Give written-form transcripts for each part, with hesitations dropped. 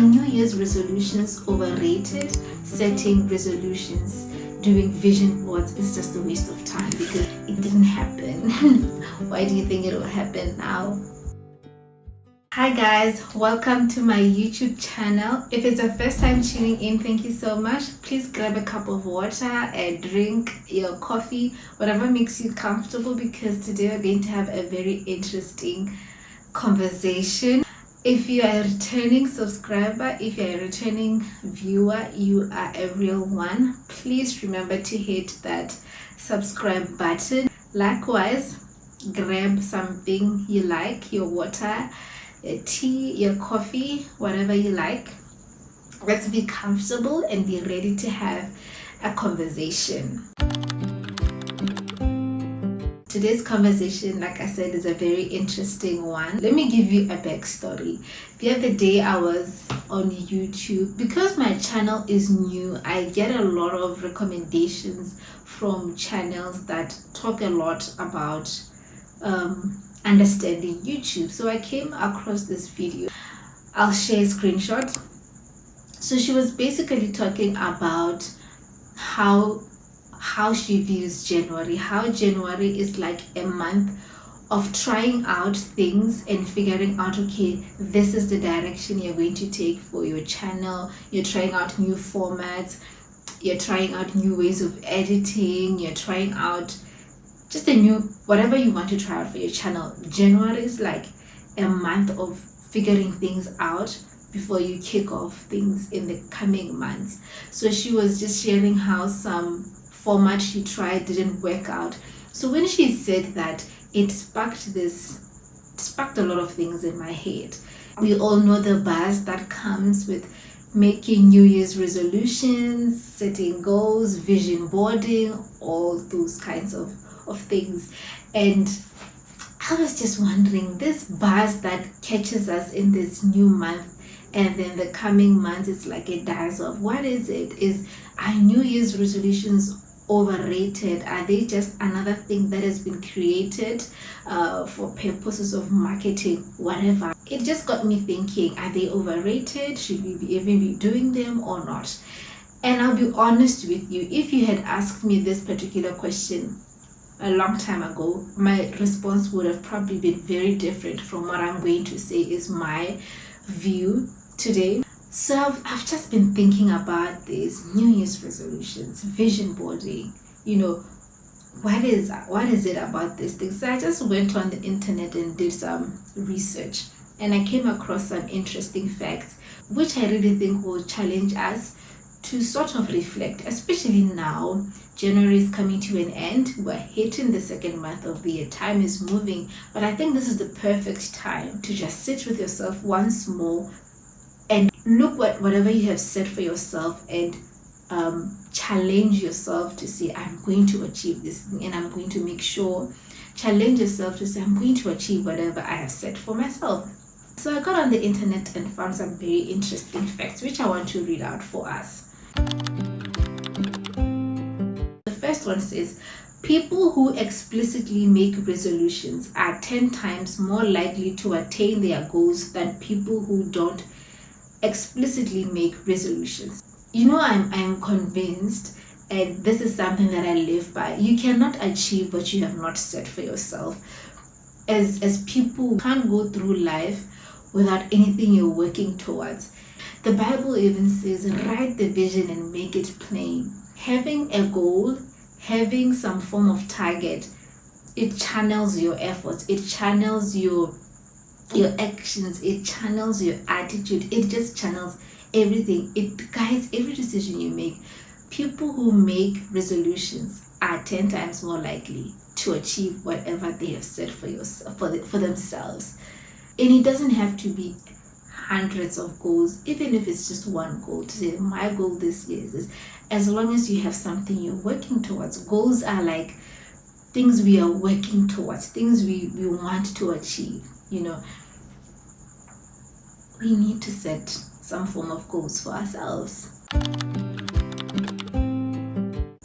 New Year's resolutions overrated? Setting resolutions, doing vision boards is just a waste of time because it didn't happen. Why do you think it will happen now? Hi guys, welcome to my YouTube channel. If it's your first time tuning in, thank you so much. Please grab a cup of water, a drink, your coffee, whatever makes you comfortable, because today we're going to have a very interesting conversation. If you are a returning subscriber, if you're a returning viewer, you are a real one. Please remember to hit that subscribe button. Likewise, grab something you like, your water, your tea, your coffee, whatever you like. Let's be comfortable and be ready to have a conversation. Today's conversation, like I said, is a very interesting one. Let me give you a backstory. The other day I was on YouTube. Because my channel is new, I get a lot of recommendations from channels that talk a lot about understanding YouTube. So I came across this video. I'll share a screenshot. So she was basically talking about how she views January, how January is like a month of trying out things and figuring out, okay, this is the direction you're going to take for your channel. You're trying out new formats, you're trying out new ways of editing, you're trying out just a new whatever you want to try out for your channel. January is like a month of figuring things out before you kick off things in the coming months. So she was just sharing how some format she tried didn't work out. So when she said that, it sparked a lot of things in my head. We all know the buzz that comes with making New Year's resolutions, setting goals, vision boarding, all those kinds of things. And I was just wondering, this buzz that catches us in this new month and then the coming months, it's like it dies off. What is it? Are New Year's resolutions overrated? Are they just another thing that has been created for purposes of marketing, whatever? It just got me thinking, are they overrated? Should we even be doing them or not? And I'll be honest with you, if you had asked me this particular question a long time ago, my response would have probably been very different from what I'm going to say is my view today. So I've just been thinking about these New Year's resolutions, vision boarding, what is it about these things? So I just went on the internet and did some research, and I came across some interesting facts which I really think will challenge us to sort of reflect, especially now. January is coming to an end. We're hitting the second month of the year. Time is moving, but I think this is the perfect time to just sit with yourself once more and look whatever you have set for yourself and challenge yourself to say, I'm going to achieve this thing, and I'm going to make sure. Challenge yourself to say, I'm going to achieve whatever I have set for myself. So I got on the internet and found some very interesting facts which I want to read out for us. The first one says, people who explicitly make resolutions are 10 times more likely to attain their goals than people who don't explicitly make resolutions. I'm convinced, and this is something that I live by, you cannot achieve what you have not set for yourself. As people, can't go through life without anything you're working towards. The Bible even says, write the vision and make it plain. Having a goal, having some form of target, it channels your efforts, it channels your actions, it channels your attitude, it just channels everything. It guides every decision you make. People who make resolutions are 10 times more likely to achieve whatever they have set for themselves. And it doesn't have to be hundreds of goals, even if it's just one goal, to say my goal this year is this. As long as you have something you're working towards. Goals are like things we are working towards, things we want to achieve. We need to set some form of goals for ourselves.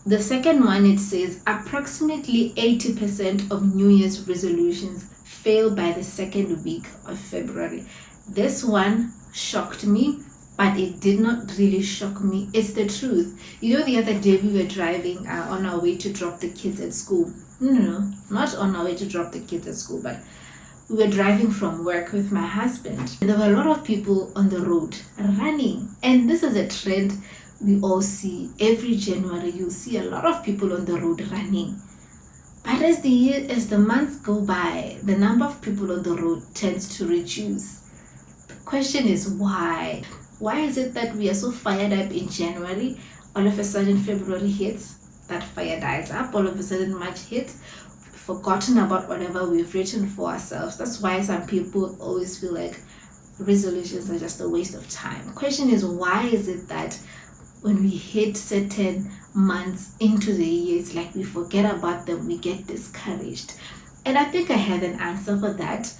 The second one, it says approximately 80% of New Year's resolutions fail by the second week of February. This one shocked me but it did not really shock me. It's the truth. You know, the other day we were driving on our way to drop the kids at school. No, not on our way to drop the kids at school, but we were driving from work with my husband. There were a lot of people on the road running. And this is a trend we all see. Every January, you'll see a lot of people on the road running. But as the months go by, the number of people on the road tends to reduce. The question is why? Why is it that we are so fired up in January? All of a sudden February hits, that fire dies up. All of a sudden March hits, forgotten about whatever we've written for ourselves. That's why some people always feel like resolutions are just a waste of time. The question is, why is it that when we hit certain months into the year, it's like we forget about them, we get discouraged? And I think I have an answer for that,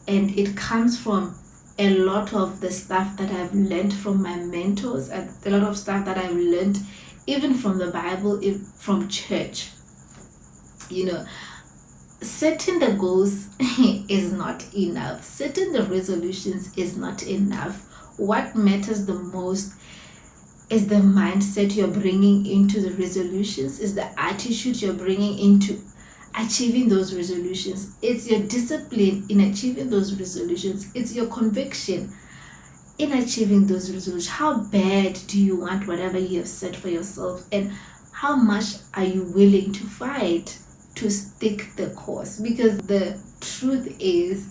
and it comes from a lot of the stuff that I've learned from my mentors, and a lot of stuff that I've learned even from the Bible, from church. You know, setting the goals is not enough. Setting the resolutions is not enough. What matters the most is the mindset you're bringing into the resolutions, is the attitude you're bringing into achieving those resolutions. It's your discipline in achieving those resolutions. It's your conviction in achieving those resolutions. How bad do you want whatever you have set for yourself, and how much are you willing to fight to stick the course? Because the truth is,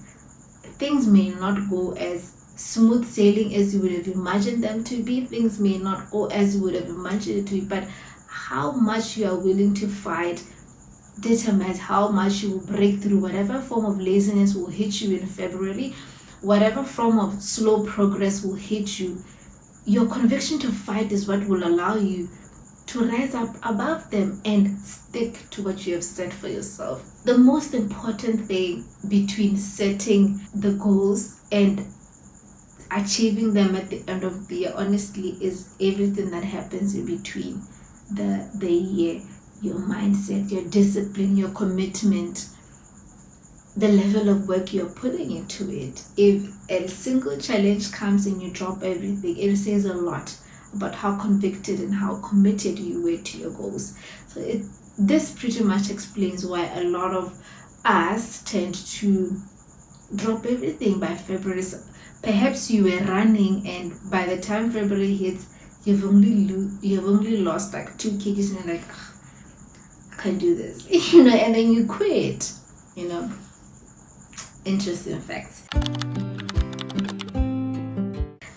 things may not go as smooth sailing as you would have imagined them to be. Things may not go as you would have imagined it to be, but how much you are willing to fight determines how much you will break through. Whatever form of laziness will hit you in February, whatever form of slow progress will hit you, your conviction to fight is what will allow you to rise up above them and stick to what you have set for yourself. The most important thing between setting the goals and achieving them at the end of the year, honestly, is everything that happens in between the year. Your mindset, your discipline, your commitment, the level of work you're putting into it. If a single challenge comes and you drop everything, it says a lot about how convicted and how committed you were to your goals. So this pretty much explains why a lot of us tend to drop everything by February. So perhaps you were running, and by the time February hits, you've only lost like 2 kgs, and you're like, I can't do this, and then you quit. Interesting facts.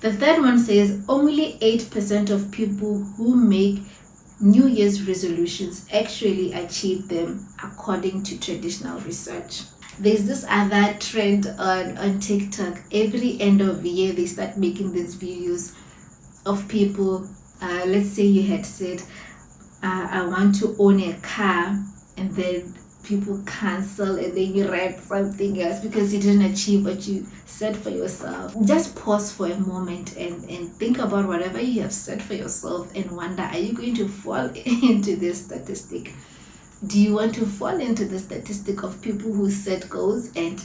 The third one says only 8% of people who make New Year's resolutions actually achieve them, according to traditional research. There's this other trend on TikTok. Every end of the year, they start making these videos of people. Let's say you had said, I want to own a car, and then people cancel, and then you write something else because you didn't achieve what you set for yourself. Just pause for a moment and think about whatever you have set for yourself and wonder, are you going to fall into this statistic? Do you want to fall into the statistic of people who set goals and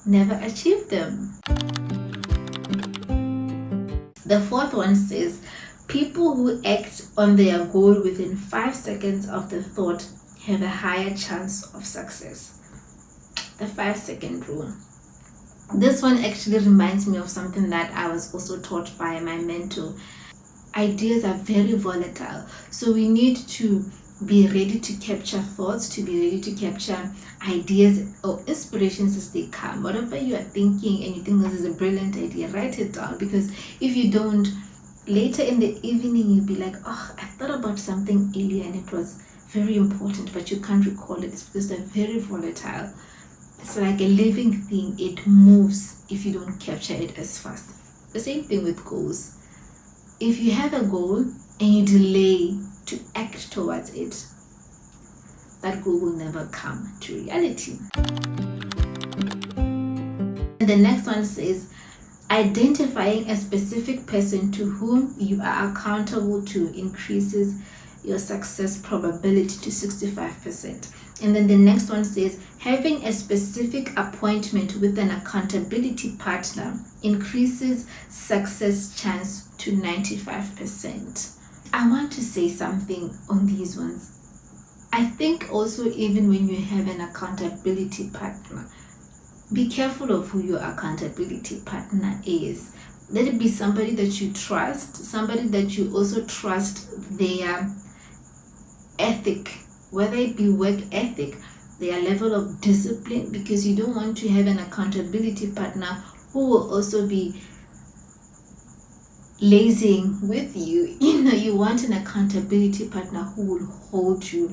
never achieve them? The fourth one says people who act on their goal within 5 seconds of the thought have a higher chance of success. The 5-second rule. This one actually reminds me of something that I was also taught by my mentor. Ideas are very volatile, so we need to be ready to capture thoughts, to be ready to capture ideas or inspirations as they come. Whatever you are thinking and you think this is a brilliant idea, write it down, because if you don't, later in the evening you'll be like, oh, I thought about something earlier and it was very important, but you can't recall it. It's because they're very volatile. It's like a living thing. It moves if you don't capture it as fast. The same thing with goals. If you have a goal and you delay to act towards it, that goal will never come to reality. And the next one says identifying a specific person to whom you are accountable to increases your success probability to 65%. And then the next one says having a specific appointment with an accountability partner increases success chance to 95%. I want to say something on these ones. I think also, even when you have an accountability partner, be careful of who your accountability partner is. Let it be somebody that you trust, somebody that you also trust their ethic, whether it be work ethic, their level of discipline, because you don't want to have an accountability partner who will also be lazing with you. You want an accountability partner who will hold you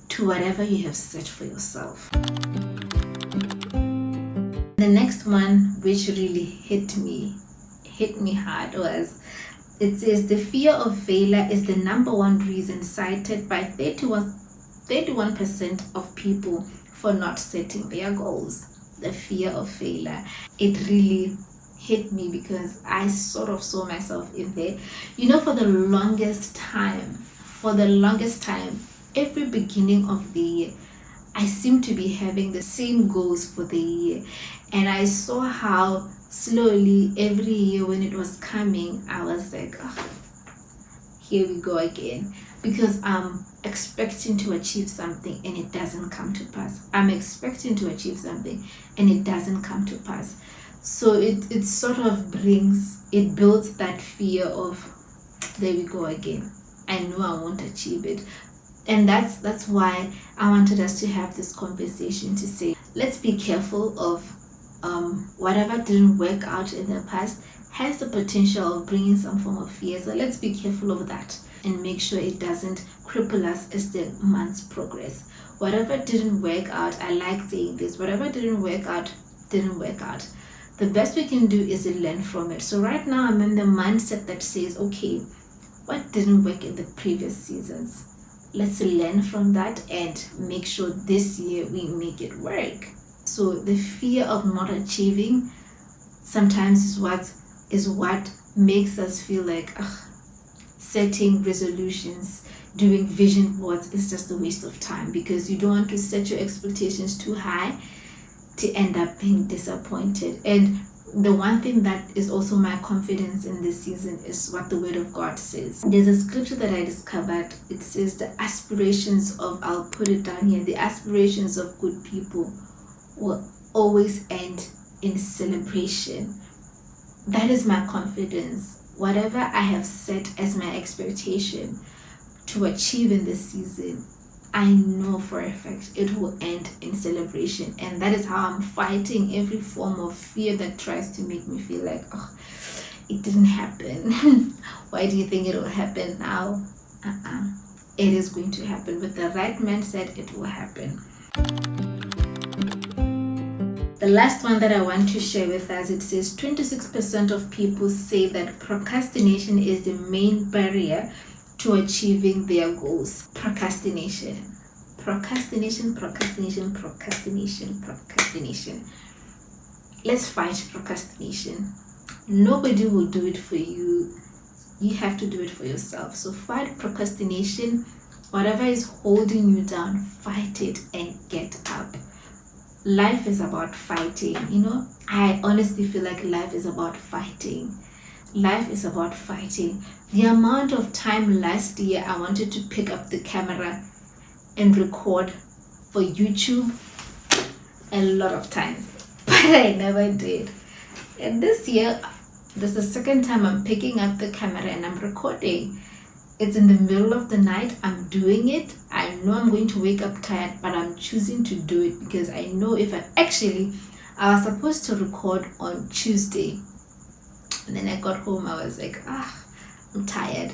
to whatever you have set for yourself. The next one, which really hit me hard, was, it says the fear of failure is the number one reason cited by 31% of people for not setting their goals. The fear of failure. It really hit me because I sort of saw myself in there. For the longest time, every beginning of the year, I seem to be having the same goals for the year. And I saw how slowly every year when it was coming, I was like, oh, here we go again. Because I'm expecting to achieve something and it doesn't come to pass. I'm expecting to achieve something and it doesn't come to pass. So it sort of builds that fear of, there we go again. I know I won't achieve it. And that's why I wanted us to have this conversation, to say, let's be careful of whatever didn't work out in the past has the potential of bringing some form of fear. So let's be careful of that and make sure it doesn't cripple us as the months progress. Whatever didn't work out, I like saying this, whatever didn't work out, didn't work out. The best we can do is to learn from it. So right now I'm in the mindset that says, okay, what didn't work in the previous seasons? Let's learn from that and make sure this year we make it work. So the fear of not achieving sometimes is what makes us feel like setting resolutions, doing vision boards is just a waste of time, because you don't want to set your expectations too high to end up being disappointed. And the one thing that is also my confidence in this season is what the Word of God says. There's a scripture that I discovered. It says the aspirations of, I'll put it down here, the aspirations of good people will always end in celebration. That is my confidence. Whatever I have set as my expectation to achieve in this season, I know for a fact it will end in celebration. And that is how I'm fighting every form of fear that tries to make me feel like, oh, it didn't happen. Why do you think it will happen now? It is going to happen. With the right mindset, it will happen. The last one that I want to share with us, it says 26% of people say that procrastination is the main barrier to achieving their goals. Procrastination. Let's fight procrastination. Nobody will do it for you. You have to do it for yourself. So fight procrastination. Whatever is holding you down, fight it and get up. Life is about fighting. I honestly feel like life is about fighting. Life is about fighting. The amount of time last year I wanted to pick up the camera and record for YouTube, a lot of times, but I never did. And this year, this is the second time I'm picking up the camera and I'm recording. It's in the middle of the night. I'm doing it. I know I'm going to wake up tired, but I'm choosing to do it because I know I was supposed to record on Tuesday. And then I got home, I was like, I'm tired.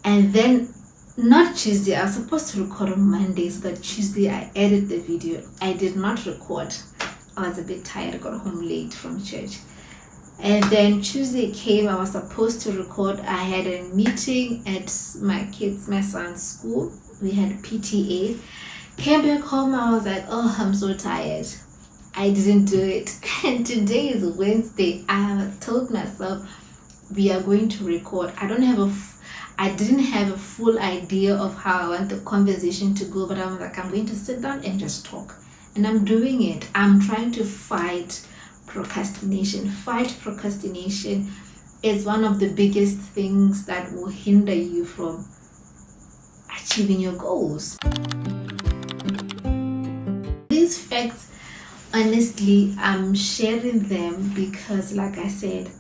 And then, not Tuesday, I was supposed to record on Monday, so that Tuesday I edit the video. I did not record. I was a bit tired, I got home late from church. And then Tuesday came, I was supposed to record. I had a meeting at my son's school. We had PTA. Came back home, I was like, I'm so tired. I didn't do it. And today is Wednesday. I have told myself we are going to record. I didn't have a full idea of how I want the conversation to go, but I'm like, I'm going to sit down and just talk. And I'm doing it. I'm trying to fight procrastination. is one of the biggest things that will hinder you from achieving your goals. These facts, honestly, I'm sharing them because, like I said,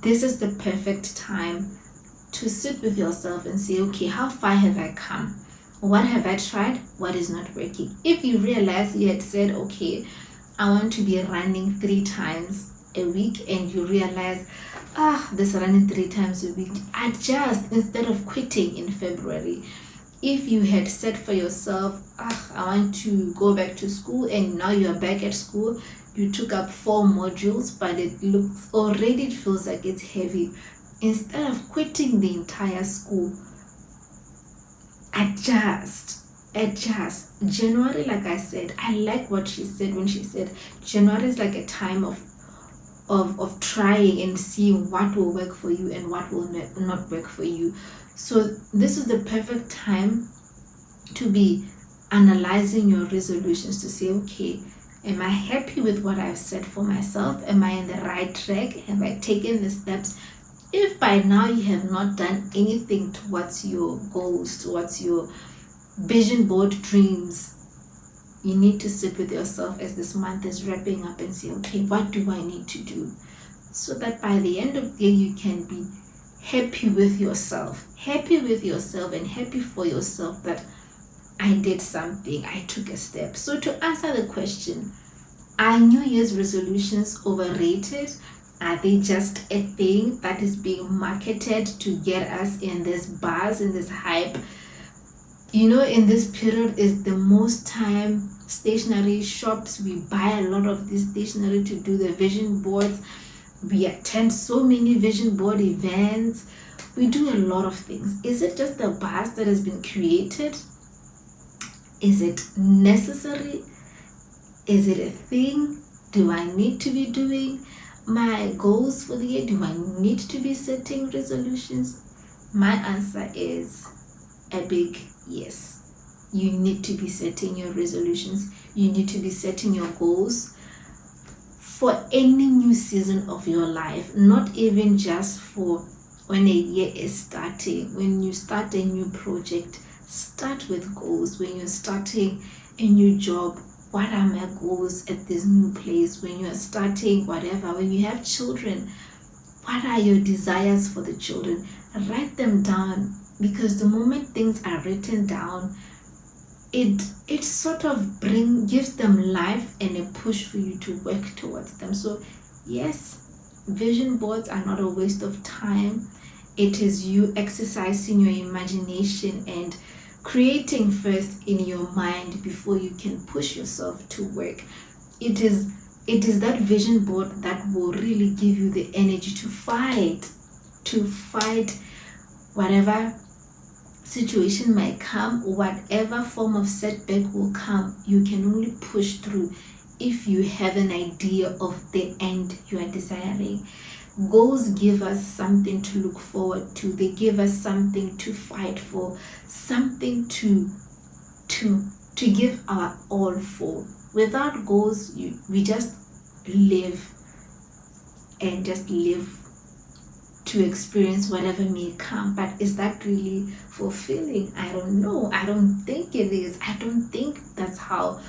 this is the perfect time to sit with yourself and say, okay, how far have I come? What have I tried? What is not working? If you realize you had said, okay, I want to be running 3 times a week, and you realize, this running 3 times a week, adjust instead of quitting in February. If you had said for yourself, I want to go back to school, and now you are back at school, you took up 4 modules, but it feels like it's heavy. Instead of quitting the entire school, adjust. January, like I said, I like what she said when she said January is like a time of trying and seeing what will work for you and what will not work for you. So this is the perfect time to be analyzing your resolutions, to say, okay, am I happy with what I've set for myself? Am I in the right track? Have I taken the steps? If by now you have not done anything towards your goals, towards your vision board dreams, you need to sit with yourself as this month is wrapping up and say, okay, what do I need to do? So that by the end of the year, you can be happy with yourself and happy for yourself that I did something, I took a step. So to answer the question, are New Year's resolutions overrated? Are they just a thing that is being marketed to get us in this buzz, in this hype? In this period is the most time stationery shops, we buy a lot of this stationery to do the vision boards. We attend so many vision board events. We do a lot of things. Is it just a buzz that has been created? Is it necessary? Is it a thing? Do I need to be doing my goals for the year? Do I need to be setting resolutions? My answer is a big yes. You need to be setting your resolutions. You need to be setting your goals for any new season of your life, not even just for when a year is starting. When you start a new project, start with goals. When you're starting a new job, what are my goals at this new place? When you're starting whatever, when you have children, what are your desires for the children? Write them down, because the moment things are written down, it sort of gives them life and a push for you to work towards them. So yes, vision boards are not a waste of time. It is you exercising your imagination and creating first in your mind before you can push yourself to work. It is that vision board that will really give you the energy to fight whatever situation might come, whatever form of setback will come. You can only push through if you have an idea of the end you are desiring. Goals give us something to look forward to. They give us something to fight for, something to give our all for. Without goals, we just live to experience whatever may come. But is that really fulfilling? I don't know. I don't think it is. I don't think that's how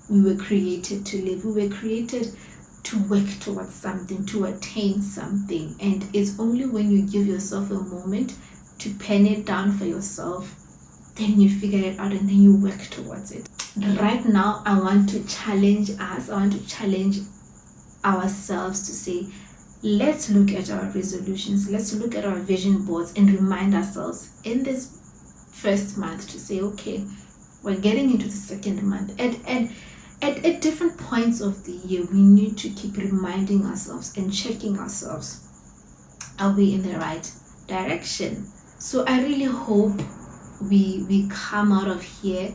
we were created to live. We were created to work towards something, to attain something. And it's only when you give yourself a moment to pen it down for yourself, then you figure it out and then you work towards it. Right now, I want to challenge us. I want to challenge ourselves to say, let's look at our resolutions. Let's look at our vision boards and remind ourselves in this first month to say, okay, we're getting into the second month. At different points of the year, we need to keep reminding ourselves and checking ourselves. Are we in the right direction? So I really hope we come out of here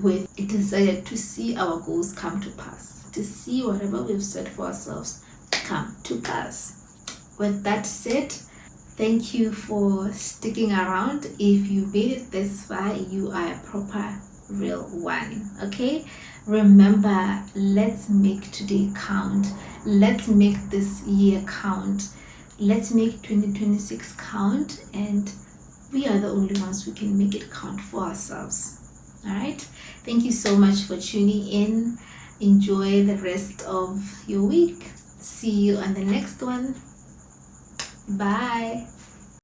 with a desire to see our goals come to pass, to see whatever we've set for ourselves come to pass. With that said, thank you for sticking around. If you made it this far, you are a proper real one. Okay, remember, let's make today count. Let's make this year count. let's make 2026 count, and we are the only ones who can make it count for ourselves. All right, thank you so much for tuning in. Enjoy the rest of your week. See you on the next one. Bye.